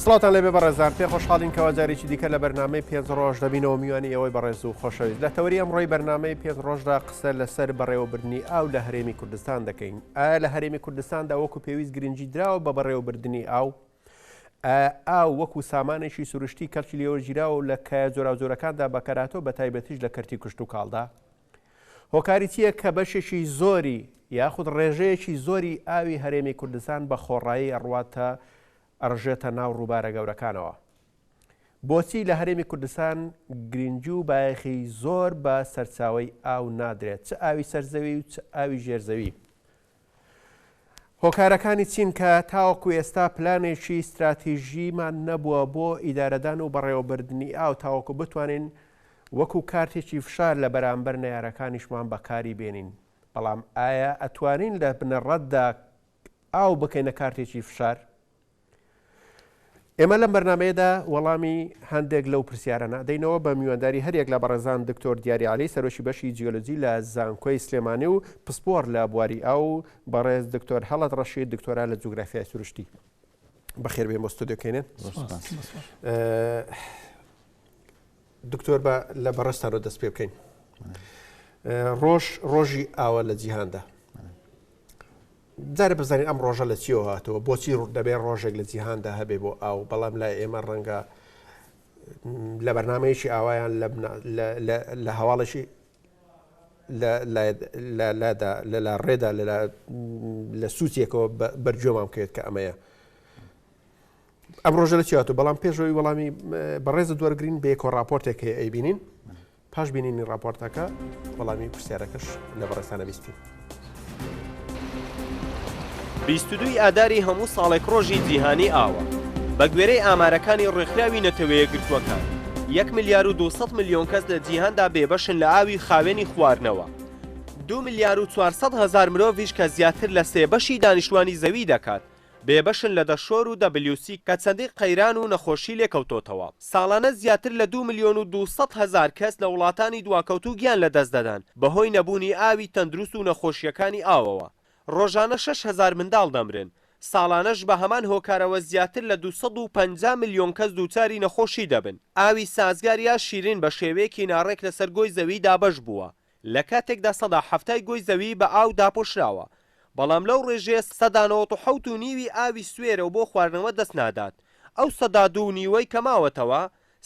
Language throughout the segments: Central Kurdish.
سڵاتان لێبێ بەڕێزان پێ خۆشحاڵین کەوا جارێکی دیکە لە بەرنامەی 5 ڕۆژ دەبینەوە میوانی ئەوەی بەڕێز و خۆشەویست لە تەوەری ئەمڕۆی بەرنامەی 5 ڕۆژدا قسە لەسەر بەڕێوەبردننی ئاو لە هەرێمی کوردستان دەکەین. ئایا لە هەرێمی کوردستاندا وەکو پێویست گرنگی دراوە بە بەڕێوەبردننی ئاو؟ ئاو وەکو سامانێکی سروشتی کەلکی لێوەژیراوە لە کایە جۆراوجۆرەکاندا بەکاراتەوە بە تایبەتیش لە کەرتی کوشت و کاڵدا؟ هۆکاری چییە کە بەشێکی زۆری یاخود ڕێژەیەکی زۆری ئاوی هەرێمی کوردستان بە خۆڕایی ئەڕواتە ئەڕژێتە ناو ڕووبارە گەورەکانەوە؟ بۆچی لە هەرێمی کوردستان گرنگی و بایەخی زۆر بە سەرچاوەی ئاو نادرێت، چ ئاوی سەرزەوی و چ ئاوی ژێرزەوی؟ هۆکارەکانی چین کە تاوەکو ئێستا پلانێکی استراتیژیمان نەبووە بۆ ئیدارەدان و بەڕێوەبردننی ئاو تاوەکو بتوانین وەکو کارتێکی فشار لە بەرامبەر نەیارەکانیشمان بەکاری بێنین. بەڵام ئایا ئەتوانین لە بنەڕەتدا ئاو بکەینە کارتێکی فشار؟ ئێمە لەم بەرنامەیەدا وەڵامی هەندێک لەو پرسیارانە دەینەوە بە میوانداری هەرێک لە بەڕێزان دکتۆر دیاری عەلی سەرۆکی بەشی جیۆلۆجی لە زانکۆی سلێمانی و پسپۆر لە بواری ئاو بەڕێز دکتۆر هەڵەت ڕەشید دکتۆرا لە جوگرافیای سروشتی. بەخێر بێ بۆ ستودیۆکەینێن. دکتۆر بە لە بەڕێستانەوە دەست پێ بکەین. ڕۆژی ئاوە لە جیهاندا جارە بزانین ئەم ڕۆژە لە چیەوە هاتەوە، بۆچی دەبێت ڕۆژێک لە جیهاندا هەبێ بۆ ئاو، بەڵام لای ئێمە ڕەنگە لە بەرنامەیەکی ئاوایان لە هەواڵێکی لە ڕێدا لە سووتێکەوە بەرجۆمان بکەوێت کە ئەمەیە. ئەم ڕۆژە لە چی هاتووە، بەڵام پێشەوەی وەڵامی بەڕێزە دووەرگرین بە یەکۆ راپۆرتێک هەیە ئەیبینین، پاش بینینی راپۆرتەکە وەڵامی پرسیارەکەش لە بەڕێستانە بیستین. 22 ئاداری هەموو ساڵێک ڕۆژی جیهانی ئاوە. بە گوێرەی ئامارەکانی ڕێکخراوی نەتەوەیە گرتووەکان 1 ملیار و 200 ملیۆن کەس لە جیهاندا بێبەشن لە ئاوی خاوێنی خواردنەوە. 2 ملیار و 400 هزار مرۆڤیش کە زیاتر لە سێبەشی دانیشتوانی زەوی دەکات بێبەشن لە دەشۆر و WC کە چەندی قەیران و نەخۆشی لێکەوتۆتەوە. ساڵانە زیاتر لە 2 ملیۆن و 200 هزار کەس لە وڵاتانی دواکەوتو گیان لەدەست دەدان بەهۆی نەبوونی ئاوی تەندروست و نەخۆشیەکانی ئاوەوە. ڕۆژانە 6,000 منداڵ دەمرن. ساڵانەش بە هەمان هۆکارەوە زیاتر لە 250 ملیۆن کەس دووچاری نەخۆشی دەبن. ئاوی سازگار یا شیرین بە شێوەیەکی ناڕێک لەسەر گۆی زەوی دابەش بووە. لە کاتێکدا 170 گۆی زەوی بە ئاو داپۆشراوە. بەڵام لەو ڕێژەیە 97.5 ئاوی سوێرە و بۆ خواردنەوە دەست نادات. ئەو 2.5 کە ماوەتەوە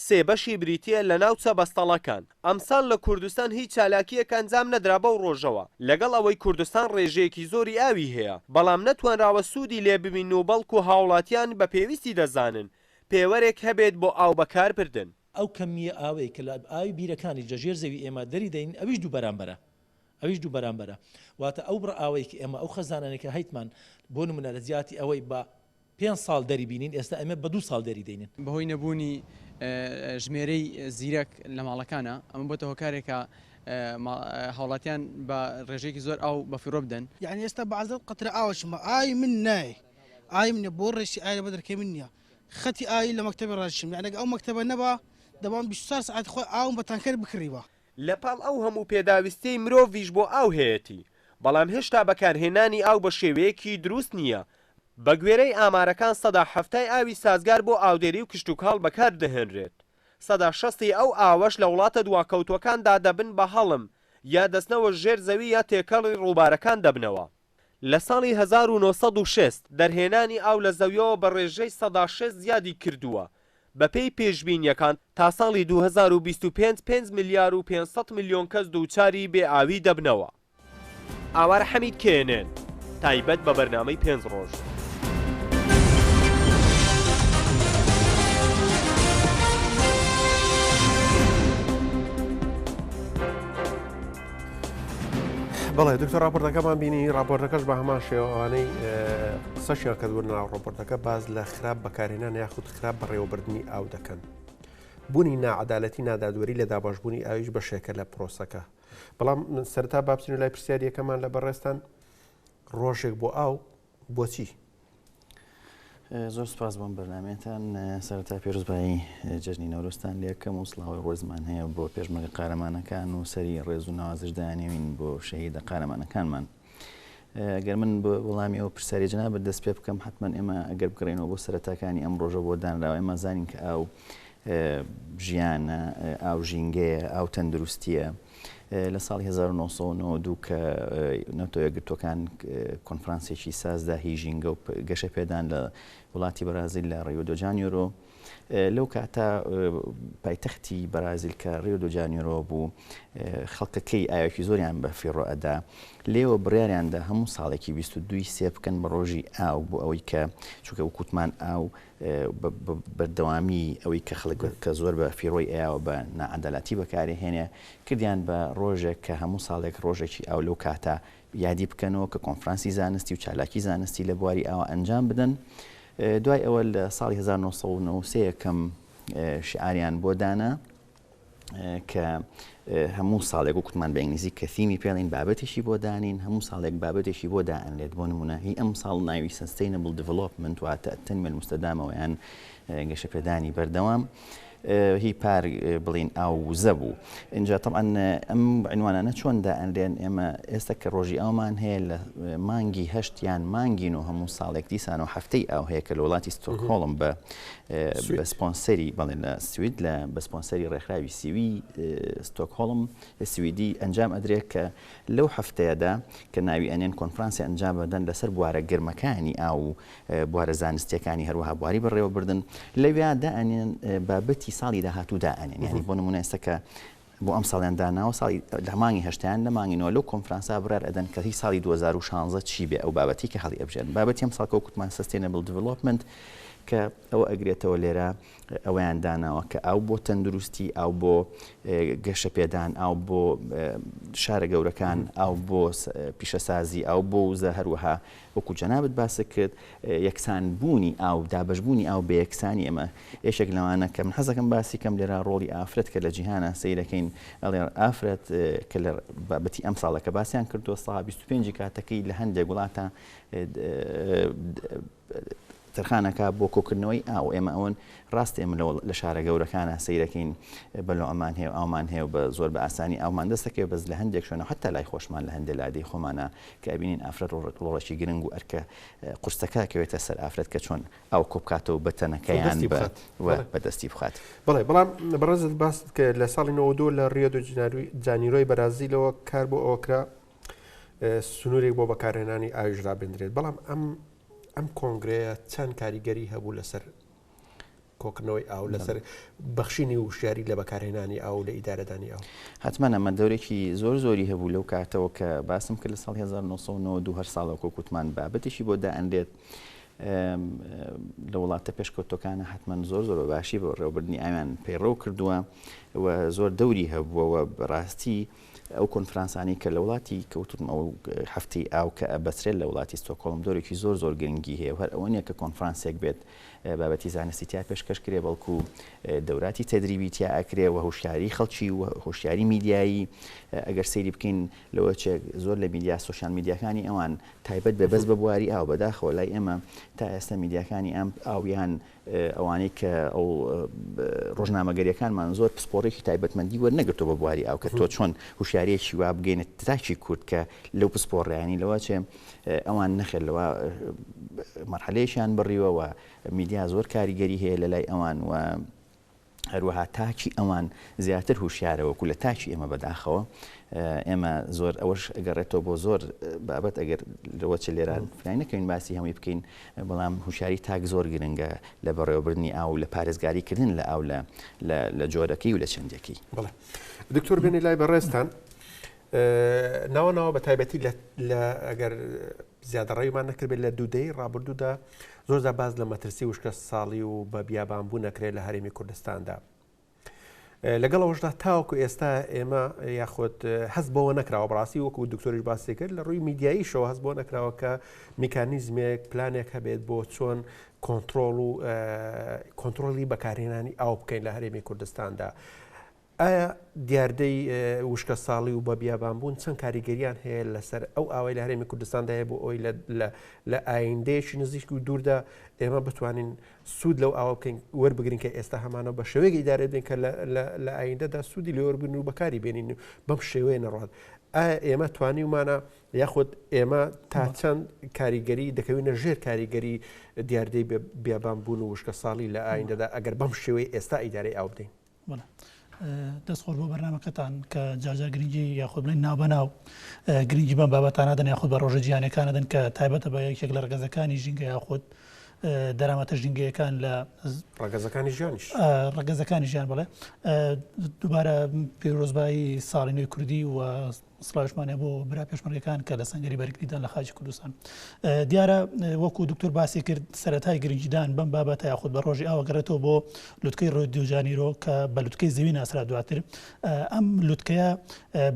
سێبەشی بریتیە لە ناوچە بەستەڵەکان. ئەمساڵ لە کوردستان هیچ چالاکیەک ئەنجام نەدرا بەو ڕۆژەوە، لەگەڵ ئەوەی کوردستان ڕێژەیەکی زۆری ئاوی هەیە، بەڵام نەتوانراوە سوودی لێ ببین و بەڵکو هاوڵاتیان بە پێویستی دەزانن پێوەرێک هەبێت بۆ ئاو بەکار بردن. ئەو کەمیە ئاوەی کە لە ئاوی بیرەکانی جەژێر زەوی ئێمە دەری دەین ئەویش دوو بەرامبەرە. ئەویش دوو بەرامبەرە. واتە ئەو بڕ ئاوەی کە ئێمە ئەو خەزانانێکە هەیتمان بۆ نمونە لە زیاتی ئەوەی بە 5 ساڵ دەری بینین ئێستا ئەمە بە 2 ساڵ دەری دەینن. بەهۆی نەبوونی ژمێرەی زیرەک لە ماڵەکانە ئەمە بۆتە هۆکارێکە هاوڵاتیان بە ڕێژەیەکی زۆر ئاو بەفیڕۆ بدەن. یعنی ئێستا بەعزت قەترە ئاوەشمە ئای من نایە، ئای منە بۆ ڕێشی ئای لە بەدرکەی من نییە، خەتی ئای لە مەکتەبی ڕاشم، یعنی ئەو مەکتەبە نەبا دەبان 24 ساعت خۆی ئاوم بە تانکەر بکڕیوە. لەپاڵ ئەو هەموو پێداویستەی مرۆڤیش بۆ ئاو هەیەی، بەڵام هێشتا بەکارهێنانی ئاو بە شێوەیەکی دروست نییە. بە گوێرەی ئامارەکان 170 ئاوی سازگار بۆ ئاودێری و کشت و کاڵ بەکار دەهێنرێت. 160 ئەو ئاوەش لە وڵاتە دواکەوتوەکاندا دەبن بە هەڵم یا دەستنەوە ژێر زەوی یا تێکەڵی ڕووبارەکان دەبنەوە. لە ساڵی 1960 دەرهێنانی ئاو لە زەویەوە بە ڕێژەی 106 زیادی کردووە. بەپێی پێشبینیەکان تا ساڵی 2025 5 ملیار و 500 ملیۆن کەس دووچاری بێ ئاوی دەبنەوە. ئاوار حەمید کێنێن تایبەت بە بەرنامەی 5 ڕۆژ. بەڵێ دکتۆر راپۆرتەکەمان بینی، راپۆرتەکەش بە هەمان شێوەوانەی سەشیان کە دوور ناو راپۆرتەکە باز لە خراپ بەکارهێنان یاخود خراپ بەڕێوەبردننی ئاو دەکەن. بوونی نائەدالەتی نادادوەری لە دابەشبوونی ئاویش بەشێکە لە پرۆسەکە. بەڵام سەرتا بابچین لای پرسیاریەکەمان لە بەڕێستان ڕۆژێک بۆ ئاو بۆچی؟ زۆر سپاس بۆم بەرنامێتان. سەرەتا پێرۆزبایی جەژنی نەورۆستان لێکەم و سڵاوی ڕۆژمان هەیە بۆ پێشمەرگە قارەمانەکان و سەری ڕێز و ناوازش دایانێوین بۆ شەهیدە قارەمانەکانمان. ئەگەر من وەڵامی ئەو پرسیاری جەنابەت دەست پێ بکەم حتمما ئێمە ئەگەر بگەڕێنەوە بۆ سەرەتاکانی ئەم ڕۆژە بۆ دانراوە ئێمە زانین کە ئاو ژیانە ئاو ژینگەیە ئاو تەندروستیە لە ساڵی 1992 کە نەتۆ یەکگرتوەکان کۆنفرانسێکی سازدا هی ژینگە و گەشە پێدان لە وڵاتی بەرازیل لە ڕیۆ دۆ جانیۆرۆ لەو کاتە پایتەختی بەرازیل کە ڕیۆ دۆ جانیۆرۆ بوو خەڵکەکەی ئاوێکی زۆریان بە فیڕۆ ئەدا لێوە بڕیاریاندا هەموو ساڵێکی 22 سێ بکەن بە ڕۆژی ئاو بۆ ئەوەی کە چونکە وکوتمان ئاو بەردەوامی ئەوەی کە خەڵک کە زۆر بە فیڕۆی ئەیاوە بە نائەدەلاتی بەکارهێنێ کردیان بە ڕۆژێک کە هەموو ساڵێک ڕۆژێکی ئاو لەو کاتە یادی بکەنەوە کە کۆنفرانسی زانستی و چالاکی زانستی لە بواری ئاوە ئەنجام بدەن. دوای ئەوە لە ساڵی 1993 یەکەم شعاریان بۆ دانا کە هەموو ساڵێک وکوتمان بە ئینگلیزی کە تیمی پێڵین بابەتێکی بۆ دانین هەموو ساڵێک بابەتێکی بۆ دائەنێت بۆ نمونە هی ئەم ساڵ ناوی سستینبل دیڤلۆپمنت واتە التنمية المستدامة یان گەشەپێدانی بەردەوام هی پار بڵین ئاو وزە بوو اینجا طبعا ئەم عنوانانە چۆن دائەنرێن ئێمە ئێستا کە ڕۆژی ئەومان هەیە لە مانگی هەشت یان مانگین و هەموو ساڵێک دیسان و هەفتەی ئاو هەیە کە لە وڵاتی ستۆکهۆڵم بە سپۆنسەری بەڵێن لە سوید لە بە سپۆنسەری ڕێکخراوی سیوی ستۆکهۆڵم سویدی ئەنجام ئەدرێت کە لەو هەفتەیەدا کە ناوی ئەنێن کۆنفرانسی ئەنجام بدەن لەسەر بوارە گرمەکانی ئاو بوارە زانستیەکانی هەروەها بواری بەڕێوەبردن لەوێ دائەنێن بابەتی ساڵی داهاتوو دائەنێن یعنی بۆ نمونە ئێستا کە بۆ ئەم ساڵیان داناوە ساڵی لە مانگی هەشتیان لە مانگینەوە لەو کۆنفرانسا بڕار ئەدەن کە هی ساڵی 2016 چی بێ ئەو بابەتی کە هەڵی ئەبژێن بابەتی ئەم ساڵکە وکوتمان سستینبل دیڤلۆپمنت کە ئەوە ئەگرێتەوە لێرە ئەویان داناوە کە ئاو بۆ تەندروستی ئاو بۆ گەشە پێدان ئاو بۆ شارە گەورەکان ئاو بۆ پیشەسازی ئاو بۆ وزە هەروەها وەکو جەنابەت باسە کرد یەکسانبوونی ئاو دابەشبوونی ئاو بە یەکسانی ئەمە یەکێک لەوانە کە من حەزەکەم باسی کەم لێرە ڕۆڵی ئافرەت کە لە جیهانە سەیرەکەین ئەڵێ ئافرەت کە لە بابەتی ئەم ساڵەکە باسییان کردووە ساڵ 25 کاتەکەی لە هەندێک وڵاتە تەرخانەکە بۆ کۆکردنەوەی ئاو ئێمە ئەوەن ڕاست ئێمە لە شارە گەورەکانە سەیرەکەین بەلۆ ئەمان هەیە ئاومان هەیە و بە زۆر بە ئاسانی ئاومان دەستەکەوێت بەس لە هەندێک شوێنە حتا لای خۆشمان لە هەندێک لادەی خۆمانە کە ئەبینین ئافرەت ڕۆڵێکی گرنگ و ئەرکە قورسەکەکەوێتە سەر ئافرەت کە چۆن ئاو کۆبکاتەوە بەتەنەکەیان بەدەستی بخات. بەڵێ بەڵام بەڕێزت باس کە لە ساڵی 92 لە ڕیۆ دۆ جانیرۆی بەرازیلەوە کار بۆ ئەوەکرا سنوورێک بۆ بەکارهێنانی ئاویژرا بێنرێت بەڵام ئەم کۆنگرەیە چەند کاریگەری هەبوو لەسەر کۆکردنەوەی ئاو لەسەر بەخشینی وشیاری لە بەکارهێنانی ئاو لە ئیدارەدانی ئاو حتمما ئەمە دەورێکی زۆری هەبوو لەو کاتەوە کە باسم کرد لە ساڵی 1992 هەر ساڵە کۆکوتمان بابەتێکی بۆ دائەنرێت لە وڵاتە پێشکەوتەکانە حتمما زۆر بە باشی بۆ ڕێوەبردننی ئاویان پەیڕەو کردووە و زۆر دەوری هەبووەوە بەڕاستی ئەو کۆنفرانسانی کە لە وڵاتی کەوتم ئەو هەفتەی ئاو کە ئەبەسرێت لە وڵاتی ستۆکهۆڵم دۆرێکی زۆر گرنگی هەیە هەر ئەوە نیە کە کۆنفرانسێک بێت بابەتی زانستی تیا پێشکەش کرێ بەڵکو دەوراتی تەدریبی تیا ئەکرێ و هۆشیاری خەڵکی و هۆشیاری میدیایی ئەگەر سەیری بکەین لەوە زۆر لە میدیا سوۆشیال میدیاکانی ئەوان تایبەت بەبەست بە بواری ئاو بەداخەوە لای ئێمە تا ئێستا میدیاکانی ئەم ئاویان ئەوانەی کە ئەو ڕۆژنامەگەریەکانمان زۆر پسپۆڕێکی تایبەتمەندی وەرنەگرتۆ بە بواری ئاو کە تۆ چۆن هوشیارێکی وا بگەینە تاکی کورد کە لەو پسپۆڕیانی لەوە چێ ئەوان نەخێت لەوە مەرحەلەیەشیان بڕیوەوە میدیا زۆر کاریگەری هەیە لە لای ئەوان و هەروەها تاکی ئەوان زیاتر هوشیارەوەکو لە تاکی ئێمە بەداخەوە ئێمە زۆر ئەوەش ئەگەڕێتەوە بۆ زۆر بابەت ئەگەر لەوە چ لێران فلای نەکەین باسی هەمووی بکەین بەڵام هوشیاری تاک زۆر گرنگە لە بەڕێوەبردننی ئاو لە پارێزگاریکردن لە ئاو لە جۆرەکەی و لە چەندێکی. بڵێ دکتۆر بێنی لای بەڕێستان ناوەنەوە بە تایبەتی لە ئەگەر زیادە ڕێومان نەکردبێت لە دوودەی ڕابردوودا زۆردا باز لە مەترسی وشکە ساڵی و بە بیابانبوو نەکرێت لە هەرێمی کوردستاندا لەگەڵ ئەوەشدا تاوەکو ئێستا ئێمە یاخۆت هەست بەوە نەکراوە بڕاستی وەکو دکتۆریش باسی کرد لە ڕووی میدیاییشەوە هەست بۆ نەکراوە کە میکانیزمێک پلانێک هەبێت بۆ چۆن کۆنتڕۆڵی بەکارهێنانی ئاو بکەین لە هەرێمی کوردستاندا ئایا دیاردەی وشکە ساڵی و بە بیابانبوون چەند کاریگەریان هەیە لەسەر ئەو ئاوای لە هەرێمی کوردستاندا هەیە بۆ ئەوی لە ئایندەیەکی نزیک و دووردا ئێمە بتوانین سوود لەو ئاوا بکەین وەربگرین کە ئێستا هەمانەوە بە شێوەیەکی ئیدارە بدەین کە لە ئایندەدا سوودی لێ وەربگرن و بەکاری بێنین بەم شێوەیە نەڕات. ئایا ئێمە توانیمانە یاخود ئێمە تا چەند کاریگەری دەکەوینە ژێر کاریگەری دیاردەی بیابانبوون و وشکە ساڵی لە ئایندەدا ئەگەر بەم شێوەی ئێستا ئیدارەی ئاو بدەین؟ دەستخۆش بۆ بەرنامەکەتان کە جاجار گرنگی یاخود بڵین ناوبەناو گرنگی بەم بابەتانەدەن یاخود بە ڕۆژە جیهانەکانەدەن کە تایبەتە بە یەکێک لە ڕگەزەکانی ژینگە یاخود دەرامەتە ژینگەیەکان لە ڕگەزەکانی ژیانیش ڕگەزەکانی ژیان بڵێ دووبارە پیرۆزبایی ساڵی نوێی کوردی و سڵاوشمانە بۆ برا پێشمەرگەکان کە لە سەنگەری بەرگریدان لە خاچی کوردستان دیارە وەکو دکتۆر باسی کرد سەرەتای گرنگیدان بەم بابەتە یاخود بە ڕۆژی ئاوەگەڕێتەوە بۆ لوتکەی ڕۆیدۆژانیرۆ کە بە لوتکەی زەوی ناسرا دواتر ئەم لوتکەیە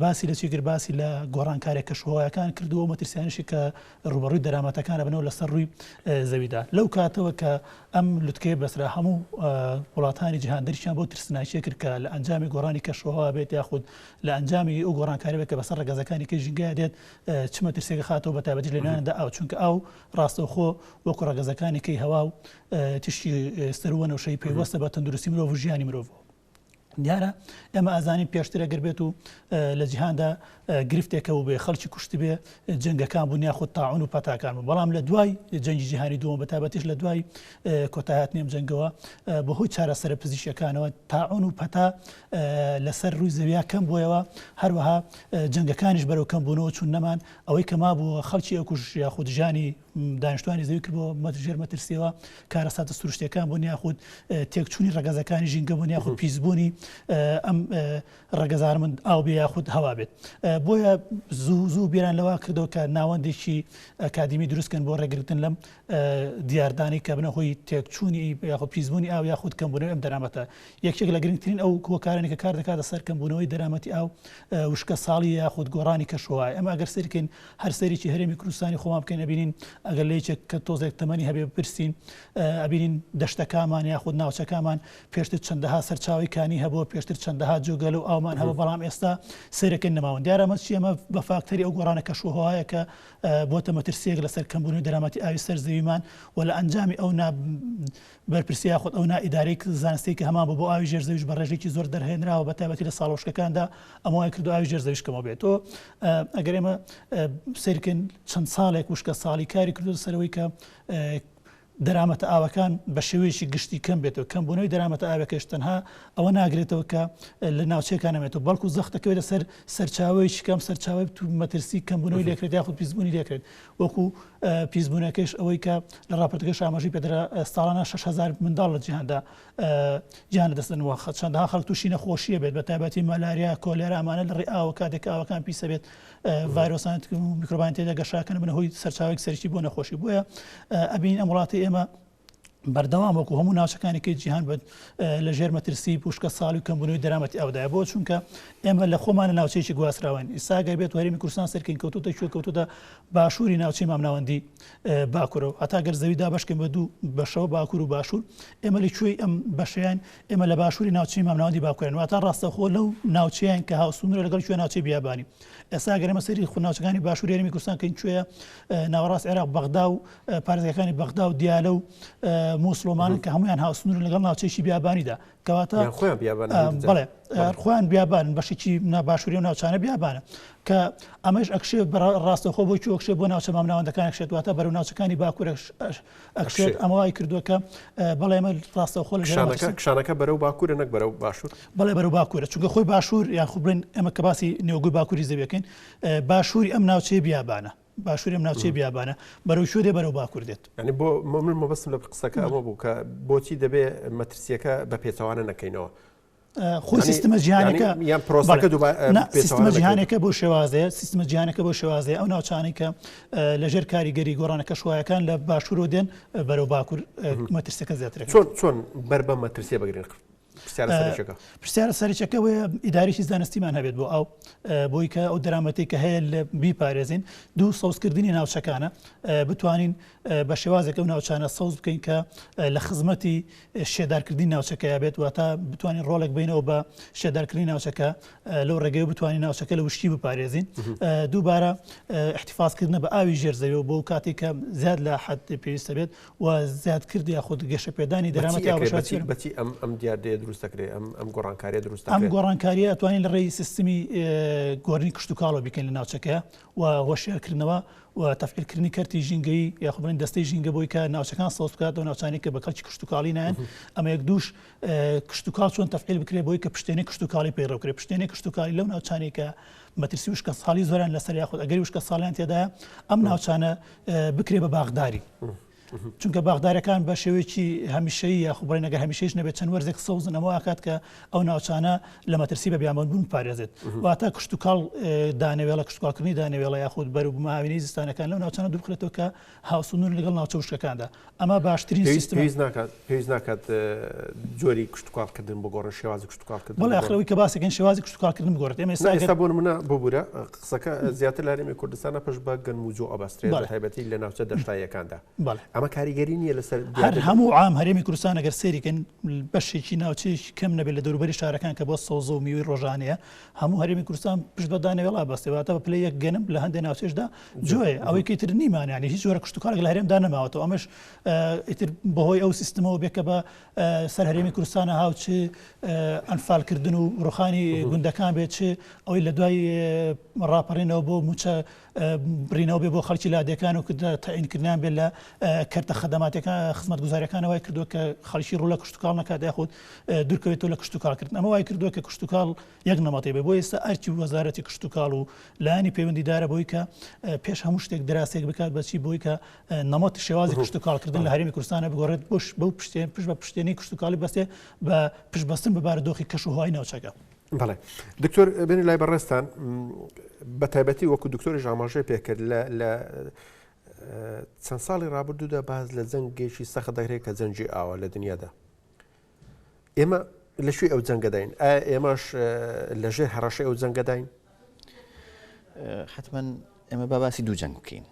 باسی لە چی کرد باسی لە گۆڕانکارێک کەشوهۆیەکان کردووە مەترسیانشی کە ڕوبەڕووی دەرامەتەکانە بنەوە لەسەر ڕووی زەویدا لەو کاتەوە کە ئەم لوتکەی بەسرا هەموو وڵاتانی جیهاندەریشیان بۆ ترسناچیە کرد کە لە ئەنجامی گۆڕانی کەشوهۆ بێت یاخود لە ئەنجامی ئەو گۆڕانکاری بێت کە بەسەر ڕگەزەکانی کە ژینگە دێت چمە ترسێکە خاتەوە بە تایبەتی لەلایەندا ئاو چونکە ئاو ڕاستەوخۆ وەکو ڕگەزەکانی کەی هەوا و تشتی سەروەنە و شەی پێیوەستە بە تەندروستی مرۆڤ و ژیانی مرۆڤ دیارە ئێمە ئازانین پێشترە گەربێت و لە جیهاندا گرفتێکە و بێ خەڵکی کوشتی بێ جەنگەکان بوو یاخود تاعون و پەتاکان بوو بەڵام لە دوای جەنگی جیهانی دووەم بە تایبەتیش لە دوای کۆتایهات نێم جەنگەوە بەهۆی چارەسەرە پزیشکەکانەوە تاعون و پەتا لەسەر ڕووی زەویا کەم بوویەوە هەروەها جەنگەکانیش بەرەو کەم بوونەوە چون نەمان ئەوەی کە مابووە خەڵکی ئەوکوش یاخود ژانی دانیشتوانی زەوی کردبەوە مەژێر مەترسیەوە کارەساتە سروشتیەکان بوون یاخود تێکچوونی ڕگەزەکانی ژینگە بوون یاخود پیسبوونی ئەم ڕگەزارمند ئاو بێ یاخود هەوا بێت بۆیە زوو بیران لەوە کردەوە کە ناوەندێکی ئەکادمی دروستکەن بۆ ڕێگرتن لەم دیاردانی کە بنەهۆی تێکچوونی یاخود پیسبوونی ئاو یاخود کەمبوونەوەی ئەم دەرامەتە یەکێک لە گرنگترین ئەو کۆکارانی کە کار دەکاتە سەر کەمبوونەوەی دەرامەتی ئاو وشکە ساڵی یاخود گۆڕانی کەشوهۆی ئەمە ئەگەر سەرکەین هەر سەرێکی هەرێمی کوردستانی خۆمان بکەین ئەبینین ئەگەر لە یەکێک کە تۆزێک تەمەنی هەبێ بپرسین ئەبینین دەشتەکانمان یاخود ناوچەکانمان پێشتر چەندەها سەرچاوی کانی هەبووە پێشتر چەندەها جۆگەل و ئاومان هەبوو بەڵام ئێستا سەرەکەین نەماون دیارە چی ئەمە بە فاکتەری ئەو گۆڕانە کەشوهۆیە کە بۆتە مەترسیەک لەسەر کەمبوونەوەی دەرامەتی ئاوی سەر زەویمان و لە ئەنجامی ئەو بەرپرسی یاخود ئەو ئیدارەی زانستی کە هەمان بۆ ئاوی ژێرزەویش بە ڕێژێکی زۆر دەرهێنراوە بە تایبەتی لە ساڵۆشکەکاندا ئەمەوای کردو ئاوی ژێرزەویش کەمەوە بێتەوە ئەگەر ئێمە سەرکەین چەند ساڵێک وشکە ساڵی کاری کردو سەرەوەی کە دەرامەتە ئاوەکان بە شێوەیەکی گشتی کەم بێتەوە کەمبوونەوەی دەرامەتە ئاوەکەش تەنها ئەوە ناگرێتەوە کە لە ناوچەکان نەمێتەوە بەڵکو زەختەکەوێت لەسەر سەرچاوەیەکی کەم سەرچاوی تو مەترسی کەمبوونەوەی لێکرێت یاخود پیسبوونی لێکرێت وەکو پیسبوونەکەش ئەوەی کە لە راپۆرتەکەش ئاماژەی پێدرا ساڵانە 6,000 منداڵ لە جیهانە دەستنەوە چەندەها خەڵک تووشی نەخۆشیە بێت بە تایبەتی مەلاریا کۆلێرا ئەمانە لە ڕێی ئاوە کاتێک ئاوەکان پیسە بێت ڤایرۆسان میکرۆبان تێدا گەشاکەن بنەهۆی سەرچاوێک سەرکی بۆ نەخۆشی بۆیە ئەبین ئەم وڵاتی ئێمە بەردەوام وەکو هەموو ناوچەکانێکی جیهان بێت لە ژێر مەترسی پوشکە ساڵی و کەمبوونەوەی دەرامەتی ئەودایە بۆ چونکە ئێمە لە خۆمانە ناوچەیەکی گواستراوین ئیساگەر بێت هەرێمی کوردستان سەرکەین کەوتوتە کوێ کەوتوتە باشووری ناوچەی مامناوەندی باکوورەوە هەتا گەر زەویدا بەشکەین بە دوو بەشەوە باکوور و باشوور ئێمە لەکوێی ئەم بەشیان ئێمە لە باشووری ناوچەی مامناوەندی باکوورن واتە ڕاستەخۆ لەو ناوچەیان کە هاوسونرە لەگەڵ کوێ ناوچەی بیابانی ئێستا گەر ئێمە سەری خوناوچەکانی باشووری هەرێمی کوردستان کەین کوێیە ناوەڕاست عێراق بەغدا و پارێزگاکانی بەغدا و دیالە و مووسڵۆمانن کە هەمویان هاوسنور لەگەڵ ناوچەیەکی بیابانیدا کەواتە بەڵێ خۆیان بیابان بەشێکی ناباشووری و ناوچانە بیابانە کە ئەمەش ئەکشێ ڕاستەخۆ بۆ ئەکشێ بۆ ناوچە مامناوەندەکان ئەکشێت واتە بەرەو ناوچەکانی باکوور ئەکشێت ئەمەوای کردووە کە بەڵێ ئەمە ڕاستەخۆ لە کشانەکە بەرەو باکوورە نەک بەرەو باشوور بەڵێ بەرەو باکوورە چونکە خۆی باشوور یان خوبرین ئەمە کە باسی نێوگوی باکووری زەویەکەین باشووری ئەم ناوچەیە بیابانە باشووری ئەم ناوچەی بیابانە بەرەو شوێ دێ بەرەو باکوور دێت ینی بۆ من مەبەستم لە قسەکە ئەمە بوو کە بۆچی دەبێ مەترسیەکە بە پێچەوانە نەکەینەوە خۆی سیستمە جیهانەکە یان پرۆسەکە سیستمە جیهانەکە بۆ شێوازەیە سیستمە جیهانەکە بۆ شێوازەیە ئەو ناوچانەی کە لەژێر کاریگەری گۆڕانە کەشوهۆیەکان لە باشوورۆ دێن بەرەو باکوور مەترسیەکە زیاترێت چۆن بەر بە مەترسیە بگرین پرسیارە سەرچەکە وێ ئیداریشی زانستیمان هەبێت بۆ ئەو بۆی کە ئەو دەرامەتی کە هەیە لە بیپارێزین دوو سەوزکردنی ناوچەکانە بتوانین بە شێوازێک ئەو ناوچانە سەوز بکەین کە لە خزمەتی شێدارکردنی ناوچەکە بێت واتە بتوانین ڕۆڵێک بینەوە بە شێدارکردنی ناوچەکە لەو ڕێگەی بتوانین ناوچەکە لە وشتی بپارێزین دووبارە احتیفاظکردنە بە ئاوی ژێرزەوی بۆ کاتی کە زیاد لە حد پێویستە بێت و زیادکردی یاخود گەشەپێدانی دەرامەتی بەچی ئەم دیاردەیە دروست دەکرێت ئەم گۆڕانکاریە دروست ئەم گۆڕانکاریە ئەتوانین لە ڕێی سیستمی گۆڕنی کشت و کاڵەوە بکەین لە ناوچەکە و هۆشیارکردنەوە و تەفعیلکردنی کەرتی ژینگەی یاخود بڵێن دەستەی ژینگە بۆی کە ناوچەکان سەوز بکات و ناوچانی کە بە کەڵکی کشت و کاڵی نایەن ئەمە یەک دووش کشت و کاڵ چۆن تەفعیل بکرێت بۆی کە پشتێنەی کشت و کاڵی پەیڕەو بکرێت پشتێنەی کشت و کاڵی لەو ناوچانی کە مەترسی وشکە ساڵی زۆران لەسەر یاخود ئەگەری وشکە ساڵیان تێدایە ئەم ناوچانە بکرێ بە باغداری چونکە باغدارەکان بە شێوەیەکی هەمیشەیی یاخود بڵێن ئەگەر هەمیشەیش نەبێت چەند وەرزێک سەوزن ئەمە ئاکات کە ئەو ناوچانە لە مەترسی بە بیامەندبوون پارێزێت واتە کشت و کاڵ دانەوێڵە کشت و کاڵکردنی دانەوێڵە یاخود بەر و بماوینەی زستانەکان لەو ناوچانە دوور بخرێتەوە کە هاوسنوون لەگەڵ ناوچە وشکەکاندا ئەمە باشترین سیستم پێویست ناکات جۆری کشت و کاڵکردن بگۆڕن شێوازی کشت و کاڵکردن بەڵێ ئەخرەوەی کە باسێکن شێوازی کشت و کاڵکردن بگۆڕێت ئێمە ئێستا بۆ نمونە ببوورە قسەکە زیاتر لە هەرێمی کوردستانە پێش بە گەنموجۆ ئەبەسترێت بە تایبەتی لە ناوچە دەشتاییەکاندا ئەمە کاریگەری نییە هەر هەموو عام هەرێمی کوردستان ئەگەر سێریکەن بەشێکی ناوچەیەکی کەم نەبێت لە دەوروبەری شارەکان کە بۆ سەوزە و میوەی ڕۆژانەیە هەموو هەرێمی کوردستان پشت بە دانەوێڵا بەستێتەوە بە پلەی یەک گەنم لە هەندێک ناوچەشدا جۆیە ئەوەی کەیتر نیمانیانی هیچ جۆرە کشت و کارێک لە هەرێمدا نەماوەتەوە ئەمەش ئیتر بەهۆی ئەو سیستمەوە بێت کە بە سەر هەرێمی کوردستانە هاوچ ئەنفالکردن و ڕوخانی گوندەکان بێت چ ئەوەی لە دوای ڕاپەڕێنەوە بۆ موچە بڕینەوە بێ بۆ خەڵکی لادەکان و تەعینکردیان بێت لە کەرتە خەدەماتەکان خزمەت گوزاریەکان وای کردووە کە خەڵکی ڕوو لە کشت و کاڵ نەکات یاخود دوورکەوێتەوە لە کشت و کاڵکردن ئەمە وای کردووە کە کشت و کاڵ یەک نەمەتێ بێ بۆ ئێستا ئەرکی وەزارەتی کشت و کاڵ و لایانی پەیوەندیدارە بۆی کە پێش هەموو شتێک دراستێک بکات بەچی بۆی کە نەمەت شێوازی کشت و کاڵکردن لە هەرێمی کوردستانە بگۆڕێت بۆش بەو پشتێن پشت بە پشتێنی کشت و کاڵی بەستێ بە پشتبەستن بە بارودۆخی کەش و هەوای ناوچەکە. بەڵێ دکتۆر بێنی لای بەڕێستان بە تایبەتی وەکو دکتۆری ئاماژەی پێکرد لە چەند ساڵی ڕابردوودا باز لە جەنگێکی سەخت دەکرێت کە جەنگی ئاوە لە دنیادا ئێمە لەشوی ئەو جەنگەداین ئێمەش لەژێر هەڕەشەی ئەو جەنگەداین حتمما ئێمە باسی دوو جەنگ بکەین